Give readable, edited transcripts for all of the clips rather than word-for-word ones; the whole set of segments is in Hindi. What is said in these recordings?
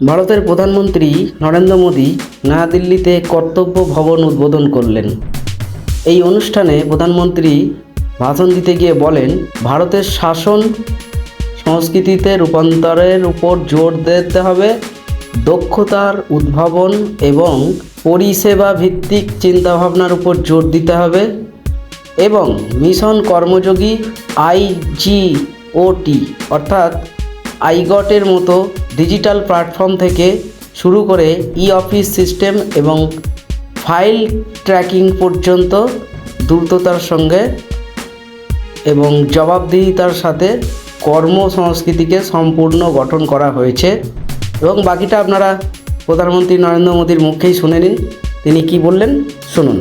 ভারতের প্রধানমন্ত্রী নরেন্দ্র মোদী নয়াদিল্লিতে কর্তব্য ভবন উদ্বোধন করলেন। এই অনুষ্ঠানে প্রধানমন্ত্রী ভাষণ দিতে গিয়ে বলেন, ভারতের শাসন সংস্কৃতিতে রূপান্তরের উপর জোর দিতে হবে, দক্ষতার উদ্ভাবন এবং পরিষেবা ভিত্তিক চিন্তাভাবনার উপর জোর দিতে হবে এবং মিশন কর্মযোগী IGOT অর্থাৎ আইগটের মতো ডিজিটাল প্ল্যাটফর্ম থেকে শুরু করে অফিস সিস্টেম এবং ফাইল ট্র্যাকিং পর্যন্ত দ্রুততার সঙ্গে এবং জবাবদিহিতার সাথে কর্মসংস্কৃতিকে সম্পূর্ণ গঠন করা হয়েছে। এবং বাকিটা আপনারা প্রধানমন্ত্রী নরেন্দ্র মোদীর মুখেই শুনে নিন, তিনি কি বললেন শুনুন।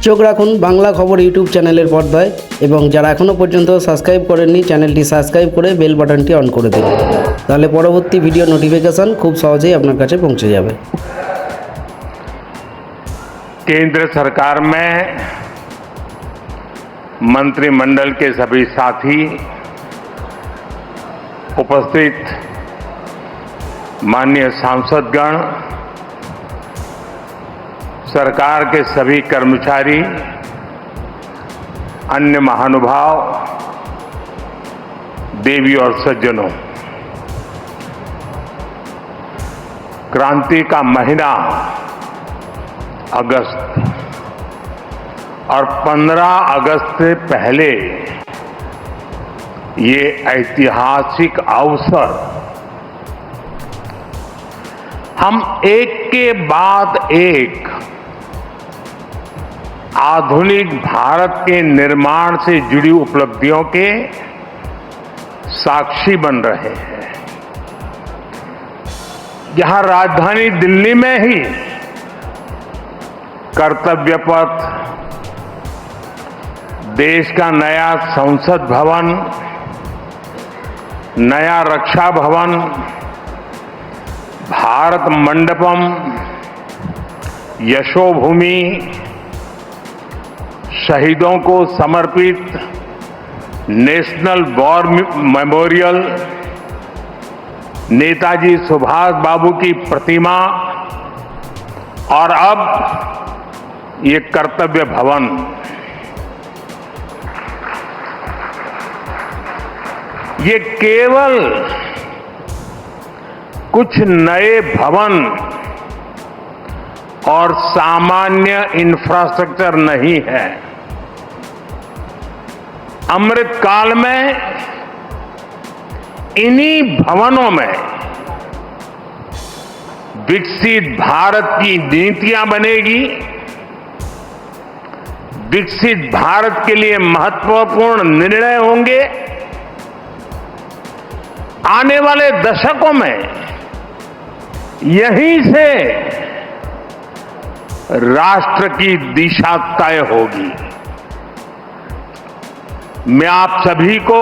চোখ রাখুন বাংলা খবর ইউটিউব চ্যানেলের পর্দায় এবং যারা এখনও পর্যন্ত সাবস্ক্রাইব করেননি চ্যানেলটি সাবস্ক্রাইব করে বেল বাটনটি অন করে দিন, তাহলে পরবর্তী ভিডিও নোটিফিকেশন খুব সহজেই আপনার কাছে পৌঁছে যাবে। केंद्र सरकार में मंत्रिमंडल के सभी साथी, उपस्थित माननीय सांसदगण, सरकार के सभी कर्मचारी, अन्य महानुभाव, देवी और सज्जनों, क्रांति का महीना अगस्त और 15 अगस्त से पहले ये ऐतिहासिक अवसर हम एक के बाद एक आधुनिक भारत के निर्माण से जुड़ी उपलब्धियों के साक्षी बन रहे हैं। यहां राजधानी दिल्ली में ही कर्तव्य पथ, देश का नया संसद भवन, नया रक्षा भवन, भारत मंडपम, यशोभूमि, शहीदों को समर्पित national war memorial, Netaji Subhash Babu की प्रतिमा और अब ये कर्तव्य भवन, ये केवल कुछ नए भवन और सामान्य इंफ्रास्ट्रक्चर नहीं है। अमृत काल में इन्हीं भवनों में विकसित भारत की नीतियां बनेगी, विकसित भारत के लिए महत्वपूर्ण निर्णय होंगे। आने वाले दशकों में यहीं से राष्ट्र की दिशा तय होगी। मैं आप सभी को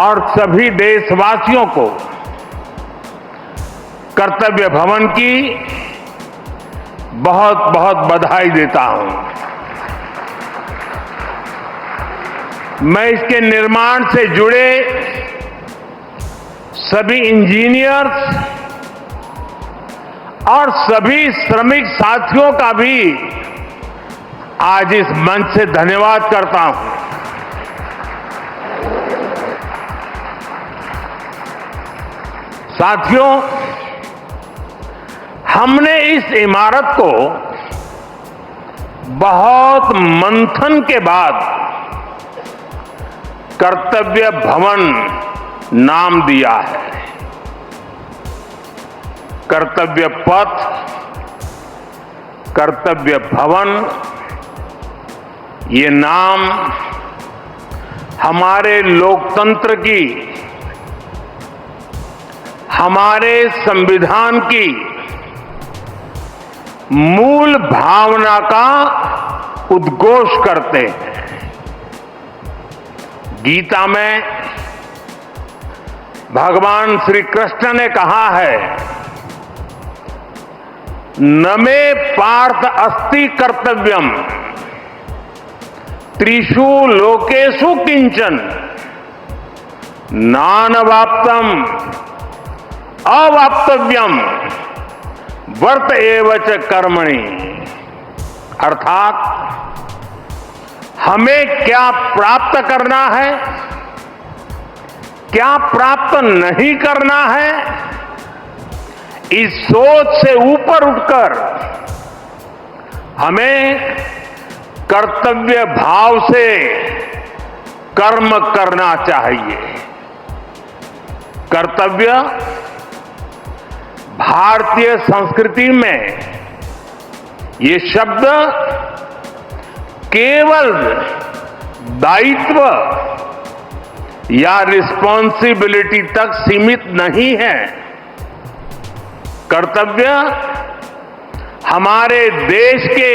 और सभी देशवासियों को कर्तव्य भवन की बहुत बहुत बधाई देता हूं। मैं इसके निर्माण से जुड़े सभी इंजीनियर्स और सभी श्रमिक साथियों का भी आज इस मंच से धन्यवाद करता हूं। साथियों, हमने इस इमारत को बहुत मंथन के बाद कर्तव्य भवन नाम दिया है। कर्तव्य पथ, कर्तव्य भवन, ये नाम हमारे लोकतंत्र की, हमारे संविधान की मूल भावना का उद्घोष करते हैं। गीता में भगवान श्री कृष्ण ने कहा है, न मे पार्थ अस्ति कर्तव्यम त्रिषु लोकेषु किंचन नानवाप्तम अवाप्तव्यम वर्त एव च कर्मणि, अर्थात हमें क्या प्राप्त करना है, क्या प्राप्त नहीं करना है, इस सोच से ऊपर उठकर हमें कर्तव्य भाव से कर्म करना चाहिए। कर्तव्य भारतीय संस्कृति में ये शब्द केवल दायित्व या रिस्पॉन्सिबिलिटी तक सीमित नहीं है। कर्तव्य हमारे देश के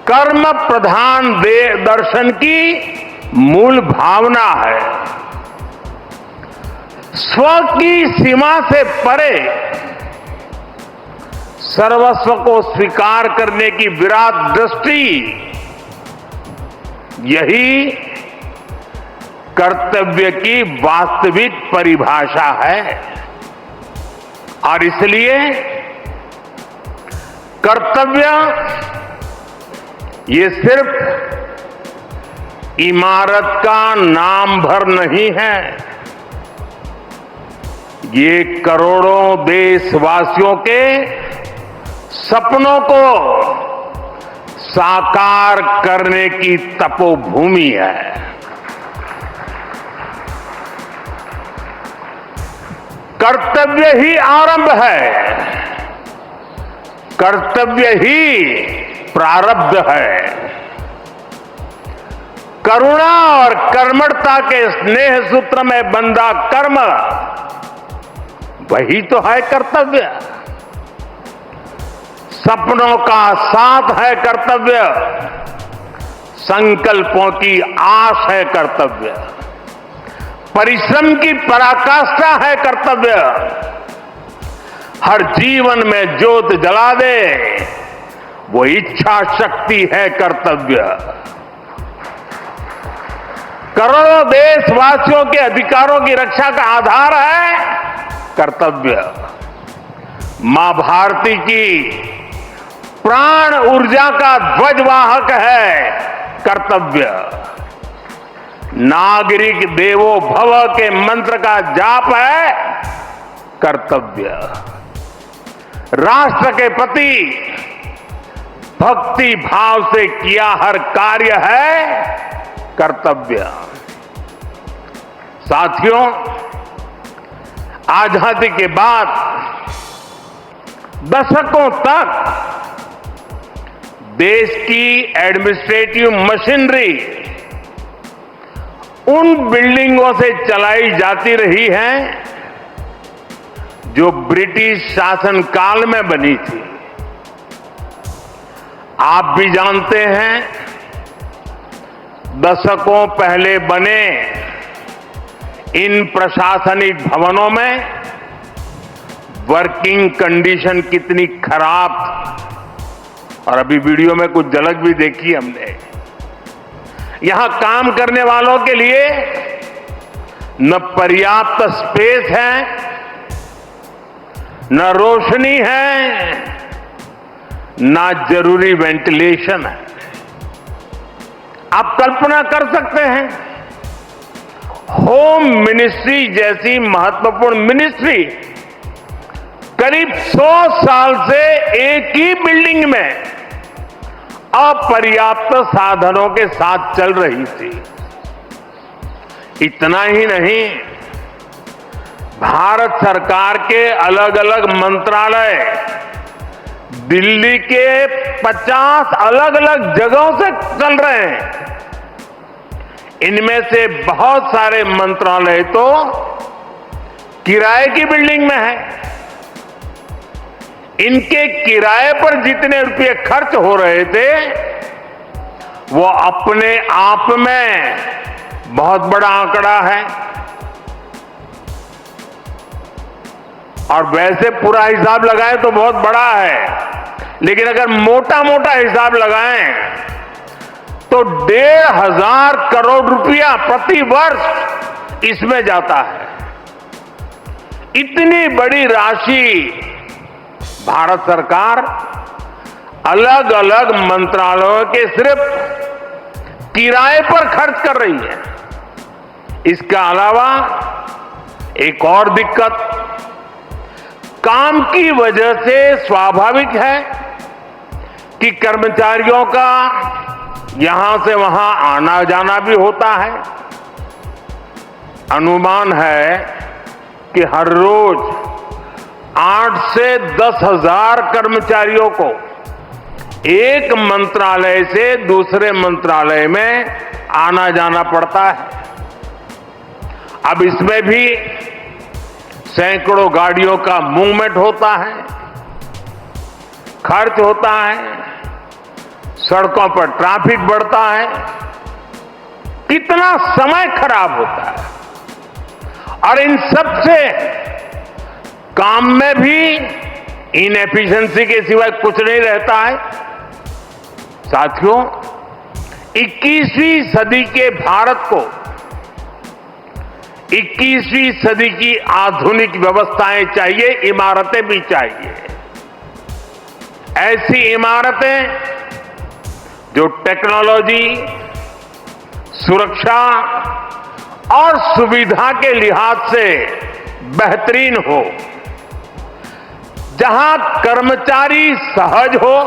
कर्म प्रधान दर्शन की मूल भावना है। स्व की सीमा से परे सर्वस्व को स्वीकार करने की विराट दृष्टि, यही कर्तव्य की वास्तविक परिभाषा है। और इसलिए कर्तव्य ये सिर्फ इमारत का नाम भर नहीं है, ये करोड़ों देशवासियों के सपनों को साकार करने की तपोभूमि है। कर्तव्य ही आरंभ है, कर्तव्य ही प्रारब्ध है। करुणा और कर्मठता के स्नेह सूत्र में बंधा कर्म, वही तो है कर्तव्य। सपनों का साथ है कर्तव्य, संकल्पों की आस है कर्तव्य, परिश्रम की पराकाष्ठा है कर्तव्य, हर जीवन में ज्योत जला दे वो इच्छा शक्ति है कर्तव्य। करोड़ों देशवासियों के अधिकारों की रक्षा का आधार है कर्तव्य। मां भारती की प्राण ऊर्जा का ध्वजवाहक है कर्तव्य। नागरिक देवो भव के मंत्र का जाप है कर्तव्य। राष्ट्र के प्रति भक्ति भाव से किया हर कार्य है कर्तव्य। साथियों, आजादी के बाद दशकों तक देश की एडमिनिस्ट्रेटिव मशीनरी उन बिल्डिंगों से चलाई जाती रही है जो ब्रिटिश शासनकाल में बनी थी। आप भी जानते हैं, दशकों पहले बने इन प्रशासनिक भवनों में वर्किंग कंडीशन कितनी खराब थी, और अभी वीडियो में कुछ झलक भी देखी हमने। यहां काम करने वालों के लिए न पर्याप्त स्पेस है, न रोशनी है, न जरूरी वेंटिलेशन है। आप कल्पना कर सकते हैं, होम मिनिस्ट्री जैसी महत्वपूर्ण मिनिस्ट्री करीब 100 साल से एक ही बिल्डिंग में अपर्याप्त साधनों के साथ चल रही थी। इतना ही नहीं, भारत सरकार के अलग अलग मंत्रालय दिल्ली के 50 अलग अलग जगहों से चल रहे हैं। इनमें से बहुत सारे मंत्रालय तो किराए की बिल्डिंग में है। इनके किराए पर जितने रुपए खर्च हो रहे थे वो अपने आप में बहुत बड़ा आंकड़ा है। और वैसे पूरा हिसाब लगाएं तो बहुत बड़ा है, लेकिन अगर मोटा मोटा हिसाब लगाएं तो 1,500 करोड़ रुपया प्रति वर्ष इसमें जाता है। इतनी बड़ी राशि भारत सरकार अलग अलग मंत्रालयों के सिर्फ किराए पर खर्च कर रही है। इसका अलावा एक और दिक्कत, काम की वजह से स्वाभाविक है कि कर्मचारियों का यहां से वहां आना जाना भी होता है। अनुमान है कि हर रोज 8 से 10 हजार कर्मचारियों को एक मंत्रालय से दूसरे मंत्रालय में आना जाना पड़ता है। अब इसमें भी सैकड़ों गाड़ियों का मूवमेंट होता है, खर्च होता है, सड़कों पर ट्रैफिक बढ़ता है, कितना समय खराब होता है। और इन सब से काम में भी इनएफिशिएंसी के सिवाय कुछ नहीं रहता है। साथियों, 21वीं सदी के भारत को 21वीं सदी की आधुनिक व्यवस्थाएं चाहिए, इमारतें भी चाहिए। ऐसी इमारतें जो टेक्नोलॉजी, सुरक्षा और सुविधा के लिहाज से बेहतरीन हो, जहां कर्मचारी सहज हो,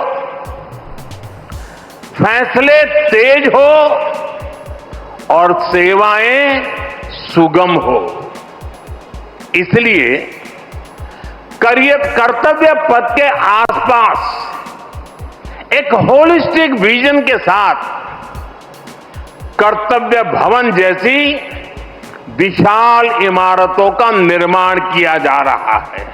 फैसले तेज हो और सेवाएं सुगम हो। इसलिए कर्तव्य पथ के आसपास एक होलिस्टिक विजन के साथ कर्तव्य भवन जैसी विशाल इमारतों का निर्माण किया जा रहा है।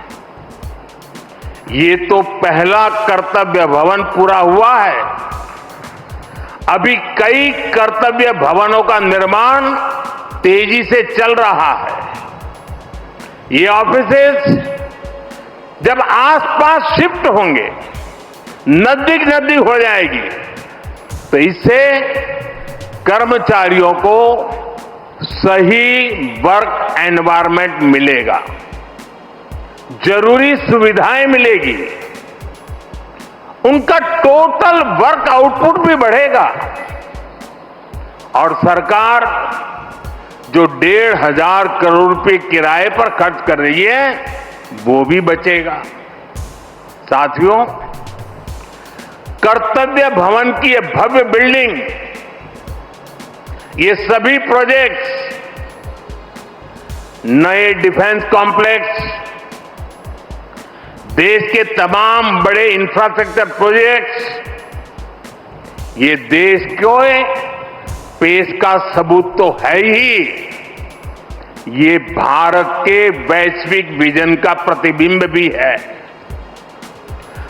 ये तो पहला कर्तव्य भवन पूरा हुआ है। अभी कई कर्तव्य भवनों का निर्माण तेजी से चल रहा है। ये ऑफिसेस जब आसपास शिफ्ट होंगे, नजदीक नजदीक हो जाएगी, तो इससे कर्मचारियों को सही वर्क एनवायरनमेंट मिलेगा, जरूरी सुविधाएं मिलेगी, उनका टोटल वर्क आउटपुट भी बढ़ेगा और सरकार जो 1,500 करोड़ रुपए किराए पर खर्च कर रही है वो भी बचेगा। साथियों, कर्तव्य भवन की ये भव्य बिल्डिंग, ये सभी प्रोजेक्ट्स, नए डिफेंस कॉम्प्लेक्स, देश के तमाम बड़े इंफ्रास्ट्रक्चर प्रोजेक्ट्स, ये देश को पेश का सबूत तो है ही, ये भारत के वैश्विक विजन का प्रतिबिंब भी है।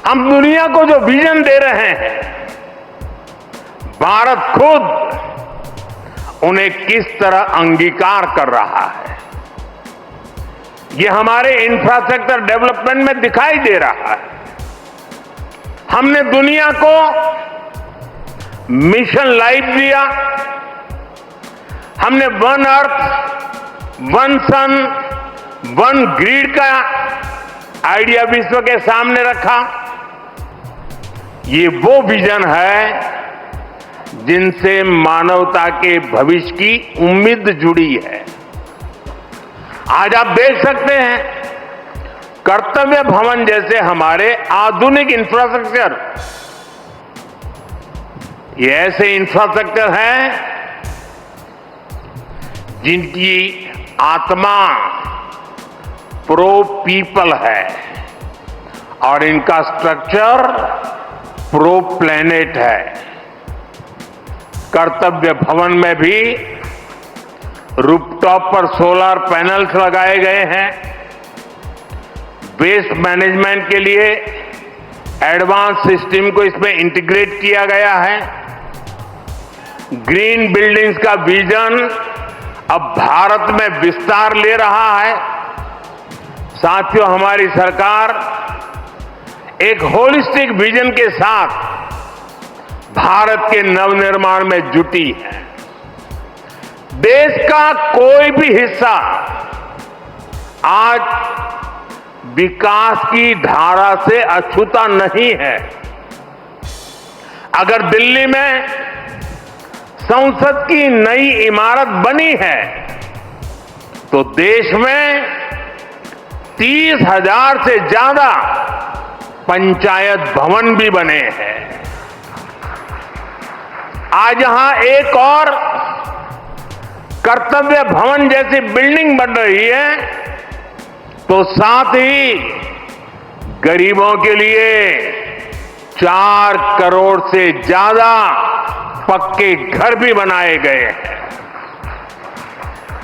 हम दुनिया को जो विजन दे रहे हैं, भारत खुद उन्हें किस तरह अंगीकार कर रहा है, ये हमारे इंफ्रास्ट्रक्चर डेवलपमेंट में दिखाई दे रहा है। हमने दुनिया को मिशन लाइफ दिया, हमने वन अर्थ, वन सन, वन ग्रिड का आइडिया विश्व के सामने रखा। ये वो विजन है जिनसे मानवता के भविष्य की उम्मीद जुड़ी है। आज आप देख सकते हैं, कर्तव्य भवन जैसे हमारे आधुनिक इंफ्रास्ट्रक्चर, ये ऐसे इंफ्रास्ट्रक्चर हैं जिनकी आत्मा प्रो पीपल है और इनका स्ट्रक्चर प्रो प्लेनेट है। कर्तव्य भवन में भी रूफटॉप पर सोलर पैनल्स लगाए गए हैं। वेस्ट मैनेजमेंट के लिए एडवांस सिस्टम को इसमें इंटीग्रेट किया गया है। ग्रीन बिल्डिंग्स का विजन अब भारत में विस्तार ले रहा है। साथियों, हमारी सरकार एक होलिस्टिक विजन के साथ भारत के नवनिर्माण में जुटी है। देश का कोई भी हिस्सा आज विकास की धारा से अछूता नहीं है। अगर दिल्ली में संसद की नई इमारत बनी है तो देश में 30,000 से ज्यादा पंचायत भवन भी बने हैं। आज यहां एक और कर्तव्य भवन जैसी बिल्डिंग बन रही है तो साथ ही गरीबों के लिए 4 करोड़ से ज्यादा पक्के घर भी बनाए गए हैं।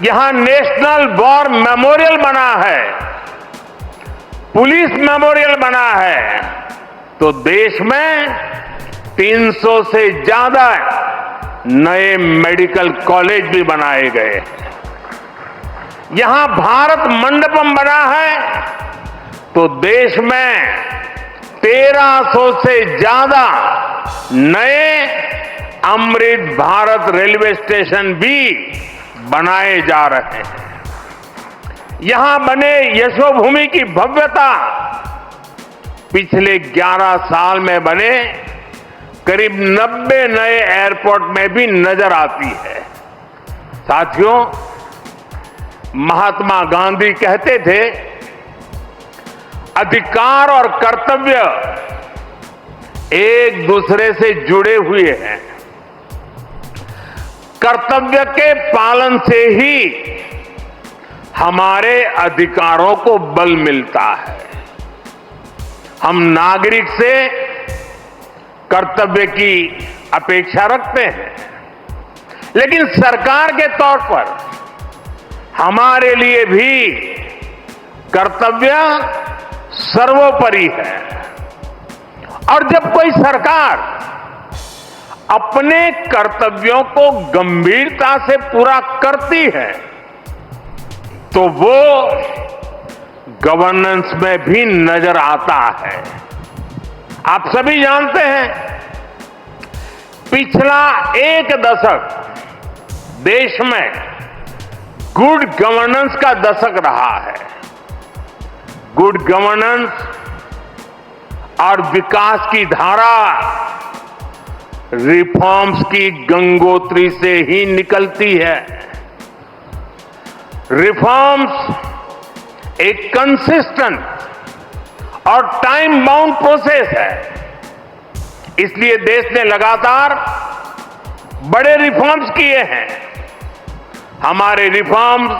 यहां नेशनल वॉर मेमोरियल बना है, पुलिस मेमोरियल बना है, तो देश में 300 से ज्यादा नए मेडिकल कॉलेज भी बनाए गए हैं। यहां भारत मंडपम बना है तो देश में 1300 से ज्यादा नए अमृत भारत रेलवे स्टेशन भी बनाए जा रहे हैं। यहां बने यशोभूमि की भव्यता पिछले 11 साल में बने करीब 90 नए एयरपोर्ट में भी नजर आती है। साथियों, महात्मा गांधी कहते थे, अधिकार और कर्तव्य एक दूसरे से जुड़े हुए हैं। कर्तव्य के पालन से ही हमारे अधिकारों को बल मिलता है। हम नागरिक से कर्तव्य की अपेक्षा रखते हैं, लेकिन सरकार के तौर पर हमारे लिए भी कर्तव्य सर्वोपरि है। और जब कोई सरकार अपने कर्तव्यों को गंभीरता से पूरा करती है तो वो गवर्नेंस में भी नजर आता है। आप सभी जानते हैं, पिछला 1 दशक देश में गुड गवर्नेंस का दशक रहा है। गुड गवर्नेंस और विकास की धारा रिफॉर्म्स की गंगोत्री से ही निकलती है। रिफॉर्म्स एक कंसिस्टेंट और टाइम बाउंड प्रोसेस है। इसलिए देश ने लगातार बड़े रिफॉर्म्स किए हैं। हमारे रिफॉर्म्स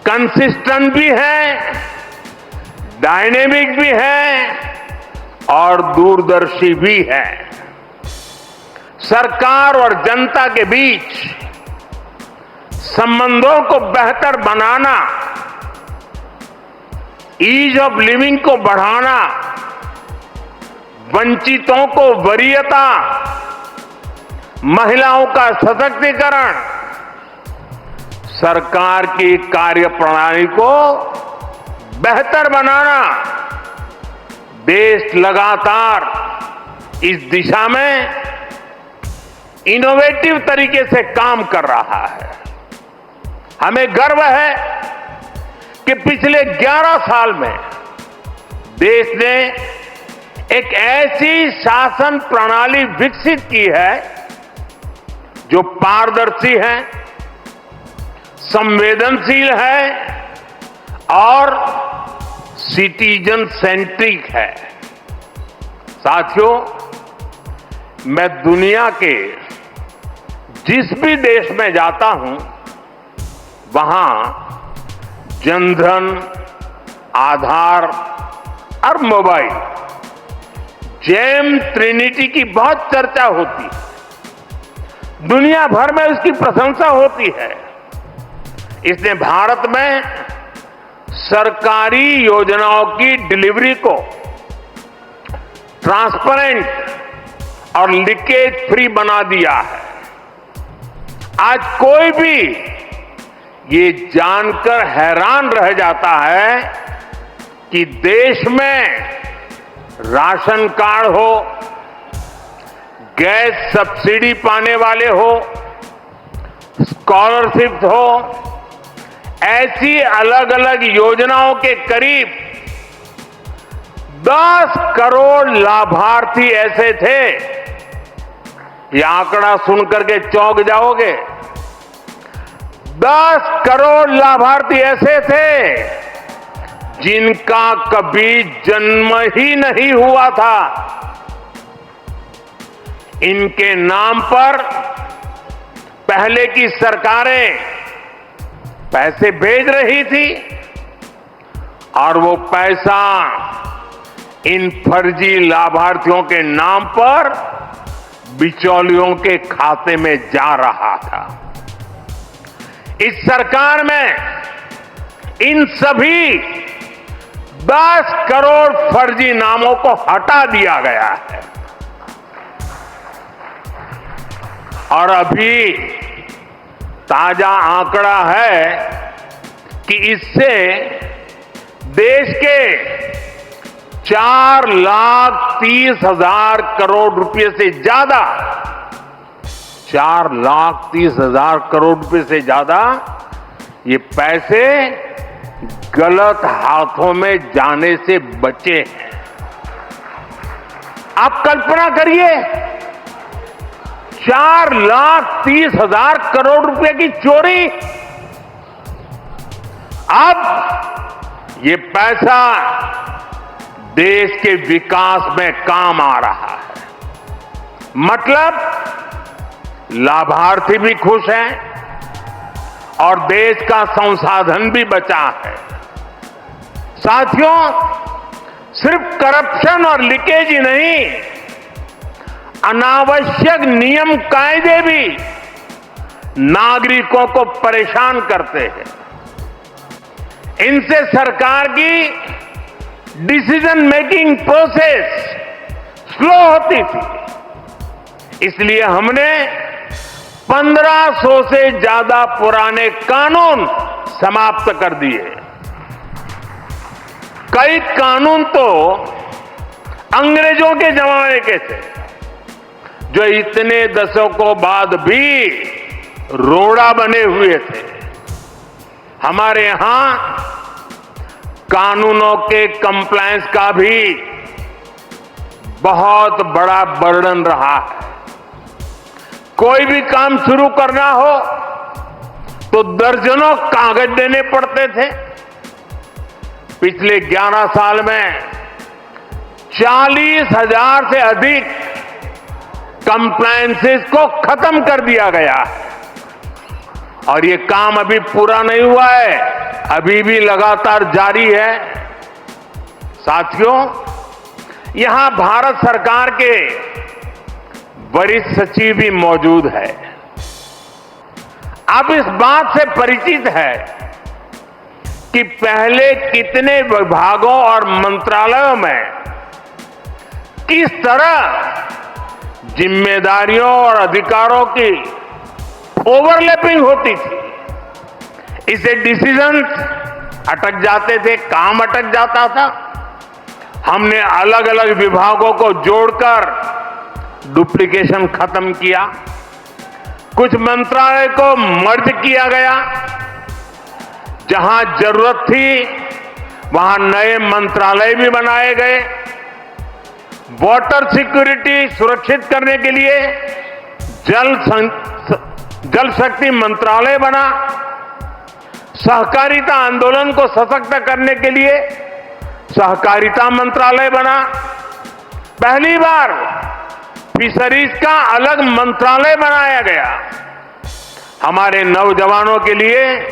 कंसिस्टेंट भी हैं, डायनेमिक भी हैं और दूरदर्शी भी है। सरकार और जनता के बीच संबंधों को बेहतर बनाना, ईज ऑफ लिविंग को बढ़ाना, वंचितों को वरीयता, महिलाओं का सशक्तिकरण, सरकार की कार्यप्रणाली को बेहतर बनाना, देश लगातार इस दिशा में इनोवेटिव तरीके से काम कर रहा है। हमें गर्व है कि पिछले 11 साल में देश ने एक ऐसी शासन प्रणाली विकसित की है जो पारदर्शी है, संवेदनशील है और सिटीजन सेंट्रिक है। साथियों, मैं दुनिया के जिस भी देश में जाता हूं, वहां जनधन, आधार और मोबाइल जेम ट्रिनिटी की बहुत चर्चा होती है। दुनिया भर में उसकी प्रशंसा होती है। इसने भारत में सरकारी योजनाओं की डिलीवरी को ट्रांसपेरेंट और लीकेज फ्री बना दिया है। आज कोई भी ये जानकर हैरान रह जाता है कि देश में राशन कार्ड हो, गैस सब्सिडी पाने वाले हो, स्कॉलरशिप हो, ऐसी अलग अलग योजनाओं के करीब 10 करोड़ लाभार्थी ऐसे थे। ये आंकड़ा सुनकर के चौंक जाओगे। 10 करोड़ लाभार्थी ऐसे थे जिनका कभी जन्म ही नहीं हुआ था। इनके नाम पर पहले की सरकारें पैसे भेज रही थी और वो पैसा इन फर्जी लाभार्थियों के नाम पर बिचौलियों के खाते में जा रहा था। इस सरकार में इन सभी 10 करोड़ फर्जी नामों को हटा दिया गया है और अभी ताजा आंकड़ा है कि इससे देश के 4,30,000 करोड़ रुपए से ज्यादा 4,30,000 करोड़ रुपए से ज्यादा ये पैसे गलत हाथों में जाने से बचे हैं। आप कल्पना करिए, 4,30,000 करोड़ रुपए की चोरी। अब ये पैसा देश के विकास में काम आ रहा है। मतलब लाभार्थी भी खुश हैं और देश का संसाधन भी बचा है। साथियों, सिर्फ करप्शन और लीकेज ही नहीं, अनावश्यक नियम कायदे भी नागरिकों को परेशान करते हैं। इनसे सरकार की डिसीजन मेकिंग प्रोसेस स्लो होती थी। इसलिए हमने 1500 से ज्यादा पुराने कानून समाप्त कर दिए। कई कानून तो अंग्रेजों के जमाने के थे, जो इतने दशकों बाद भी रोड़ा बने हुए थे। हमारे यहां कानूनों के कंप्लायंस का भी बहुत बड़ा बर्डन रहा है। कोई भी काम शुरू करना हो तो दर्जनों कागज देने पड़ते थे। पिछले 11 साल में 40,000 से अधिक कंप्लायंसेस को खत्म कर दिया गया है और ये काम अभी पूरा नहीं हुआ है, अभी भी लगातार जारी है। साथियों, यहां भारत सरकार के वरिष्ठ सचिव भी मौजूद है। आप इस बात से परिचित है कि पहले कितने विभागों और मंत्रालयों में किस तरह जिम्मेदारियों और अधिकारों की ओवरलैपिंग होती थी। इससे डिसीजंस अटक जाते थे, काम अटक जाता था। हमने अलग अलग विभागों को जोड़कर डुप्लीकेशन खत्म किया। कुछ मंत्रालय को मर्ज किया गया। जहां जरूरत थी वहां नए मंत्रालय भी बनाए गए। वाटर सिक्योरिटी सुरक्षित करने के लिए जल शक्ति मंत्रालय बना। सहकारिता आंदोलन को सशक्त करने के लिए सहकारिता मंत्रालय बना। पहली बार फिशरीज का अलग मंत्रालय बनाया गया। हमारे नौजवानों के लिए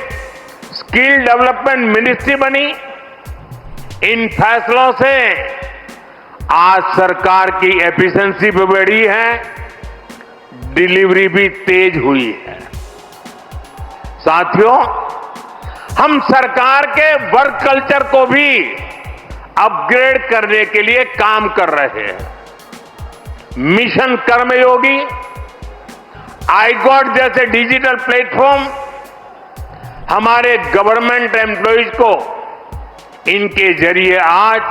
स्किल डेवलपमेंट मिनिस्ट्री बनी। इन फैसलों से आज सरकार की एफिशिएंसी भी बढ़ी है, डिलीवरी भी तेज हुई है। साथियों, हम सरकार के वर्क कल्चर को भी अपग्रेड करने के लिए काम कर रहे हैं। मिशन कर्मयोगी, iGOT जैसे डिजिटल प्लेटफॉर्म हमारे गवर्नमेंट एम्प्लॉइज को इनके जरिए आज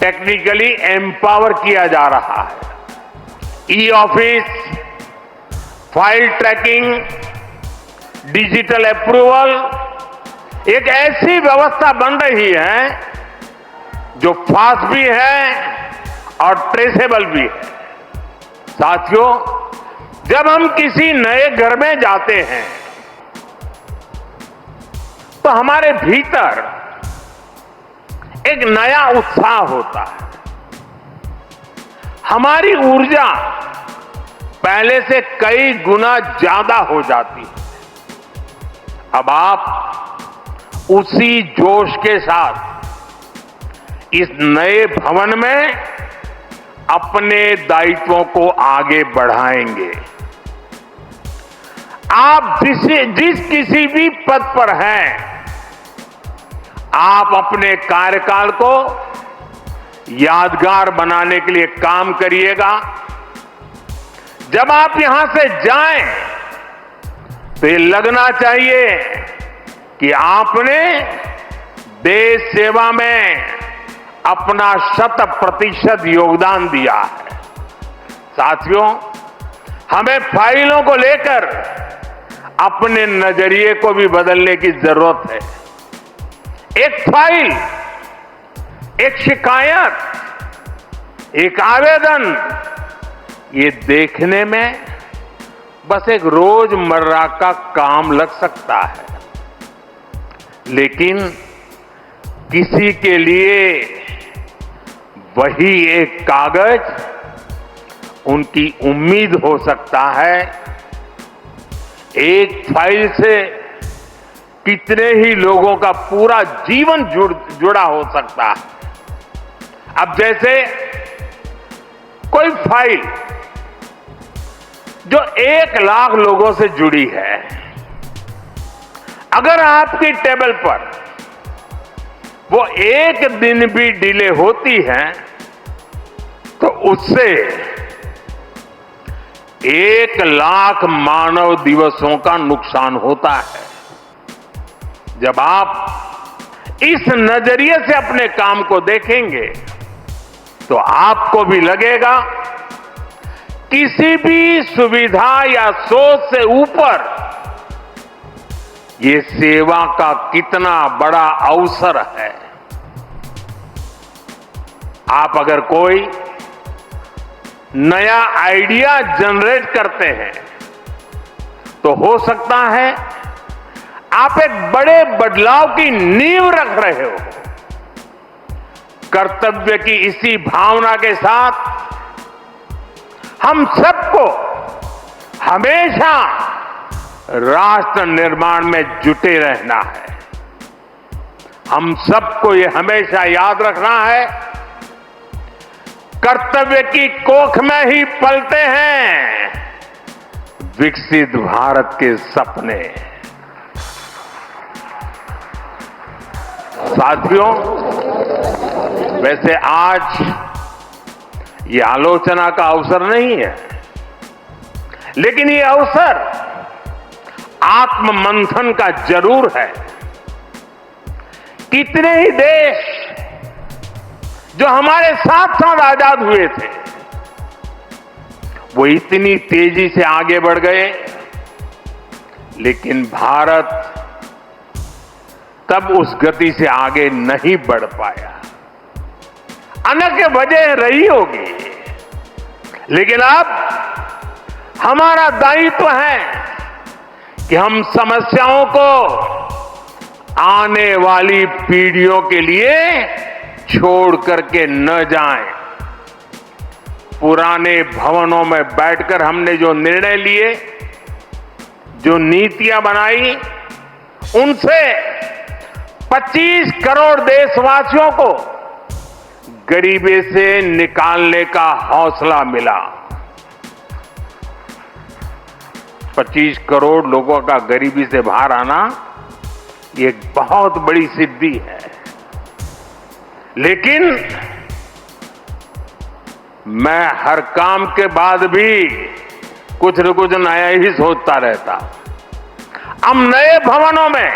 टेक्निकली एम्पावर किया जा रहा है। E office, file tracking, digital approval, एक ऐसी व्यवस्था बन रही है जो फास्ट भी है और ट्रेसेबल भी है। साथियों, जब हम किसी नए घर में जाते हैं तो हमारे भीतर एक नया उत्साह होता है। हमारी ऊर्जा पहले से कई गुना ज्यादा हो जाती है। अब आप उसी जोश के साथ इस नए भवन में अपने दायित्वों को आगे बढ़ाएंगे। आप जिस किसी भी पद पर हैं, आप अपने कार्यकाल को यादगार बनाने के लिए काम करिएगा। जब आप यहां से जाएं तो ये लगना चाहिए कि आपने देश सेवा में अपना 100% योगदान दिया है। साथियों, हमें फाइलों को लेकर अपने नजरिए को भी बदलने की जरूरत है। एक फाइल, एक शिकायत, एक आवेदन, ये देखने में बस एक रोजमर्रा का काम लग सकता है, लेकिन किसी के लिए वही एक कागज उनकी उम्मीद हो सकता है। एक फाइल से कितने ही लोगों का पूरा जीवन जुड़ा हो सकता है। अब जैसे कोई फाइल जो 1 लाख लोगों से जुड़ी है, अगर आपकी टेबल पर वो एक दिन भी डिले होती है तो उससे 1 लाख मानव दिवसों का नुकसान होता है। जब आप इस नजरिए से अपने काम को देखेंगे तो आपको भी लगेगा किसी भी सुविधा या सोच से ऊपर ये सेवा का कितना बड़ा अवसर है। आप अगर कोई नया आइडिया जनरेट करते हैं तो हो सकता है आप एक बड़े बदलाव की नींव रख रहे हो। कर्तव्य की इसी भावना के साथ हम सबको हमेशा राष्ट्र निर्माण में जुटे रहना है। हम सबको ये हमेशा याद रखना है, कर्तव्य की कोख में ही पलते हैं विकसित भारत के सपने। साथियों, वैसे आज ये आलोचना का अवसर नहीं है, लेकिन ये अवसर आत्ममंथन का जरूर है। कितने ही देश जो हमारे साथ साथ आजाद हुए थे, वो इतनी तेजी से आगे बढ़ गए, लेकिन भारत तब उस गति से आगे नहीं बढ़ पाया। अनेक वजह रही होगी, लेकिन अब हमारा दायित्व है कि हम समस्याओं को आने वाली पीढ़ियों के लिए छोड़ करके न जाएं। पुराने भवनों में बैठकर हमने जो निर्णय लिए, जो नीतियां बनाई, उनसे 25 करोड़ देशवासियों को गरीबी से निकालने का हौसला मिला। 25 करोड़ लोगों का गरीबी से बाहर आना ये एक बहुत बड़ी सिद्धि है। लेकिन मैं हर काम के बाद भी कुछ न कुछ नया ही सोचता रहता। हम नए भवनों में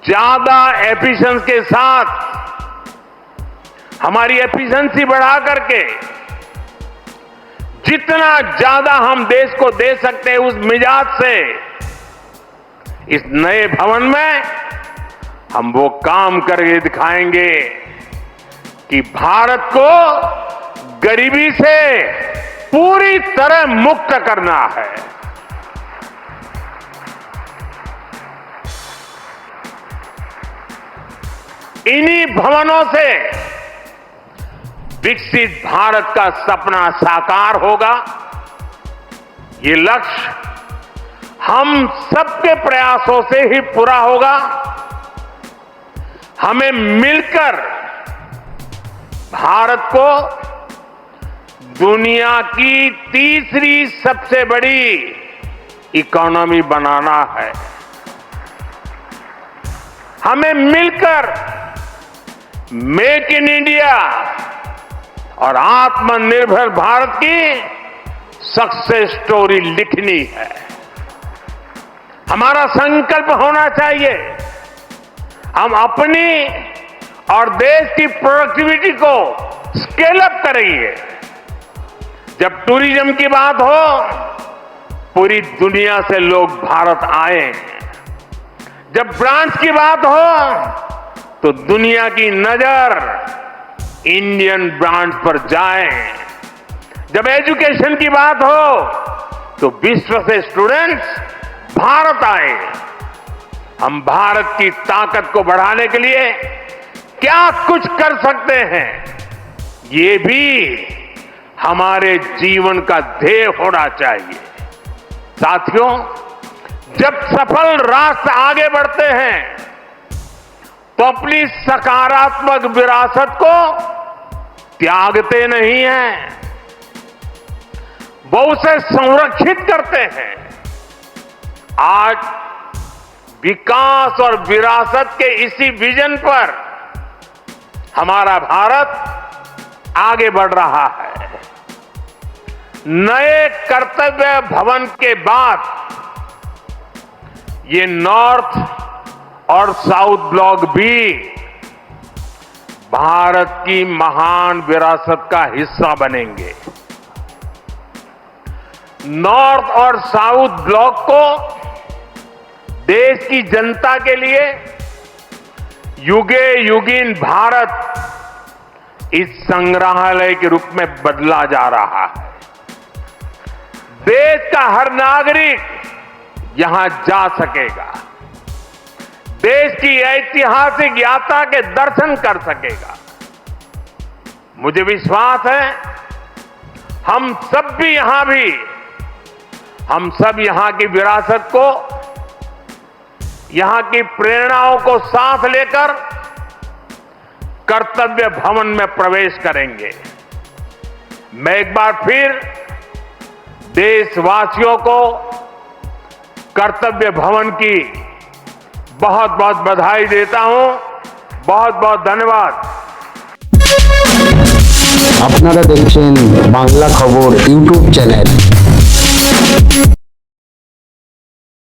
ज्यादा एफिशिएंसी के साथ हमारी एफिशिएंसी बढ़ा करके जितना ज्यादा हम देश को दे सकते हैं, उस मिजाज से इस नए भवन में हम वो काम करके दिखाएंगे कि भारत को गरीबी से पूरी तरह मुक्त करना है। इन्हीं भवनों से विकसित भारत का सपना साकार होगा। ये लक्ष्य हम सबके प्रयासों से ही पूरा होगा। हमें मिलकर भारत को दुनिया की तीसरी सबसे बड़ी इकोनॉमी बनाना है। हमें मिलकर मेक इन इंडिया और आत्मनिर्भर भारत की सक्सेस स्टोरी लिखनी है। हमारा संकल्प होना चाहिए हम अपनी और देश की प्रोडक्टिविटी को स्केल अप करेंगे। जब टूरिज्म की बात हो, पूरी दुनिया से लोग भारत आए। जब ब्रांड्स की बात हो तो दुनिया की नजर इंडियन ब्रांड्स पर जाए। जब एजुकेशन की बात हो तो विश्व से स्टूडेंट्स भारत आए। हम भारत की ताकत को बढ़ाने के लिए क्या कुछ कर सकते हैं, ये भी हमारे जीवन का ध्येय होना चाहिए। साथियों, जब सफल राष्ट्र आगे बढ़ते हैं तो अपनी सकारात्मक विरासत को त्यागते नहीं हैं, वो उसे संरक्षित करते हैं। आज विकास और विरासत के इसी विजन पर हमारा भारत आगे बढ़ रहा है। नए कर्तव्य भवन के बाद ये नॉर्थ और साउथ ब्लॉक भी भारत की महान विरासत का हिस्सा बनेंगे। नॉर्थ और साउथ ब्लॉक को देश की जनता के लिए युगे युगीन भारत इस संग्रहालय के रूप में बदला जा रहा है। देश का हर नागरिक यहां जा सकेगा, देश की ऐतिहासिक यात्रा के दर्शन कर सकेगा। मुझे विश्वास है हम सब यहां की विरासत को, यहां की प्रेरणाओं को साथ लेकर कर्तव्य भवन में प्रवेश करेंगे। मैं एक बार फिर देशवासियों को कर्तव्य भवन की बहुत बहुत बधाई देता हूं। बहुत बहुत धन्यवाद। আপনারা দেখছেন বাংলা খবর ইউটিউব চ্যানেল।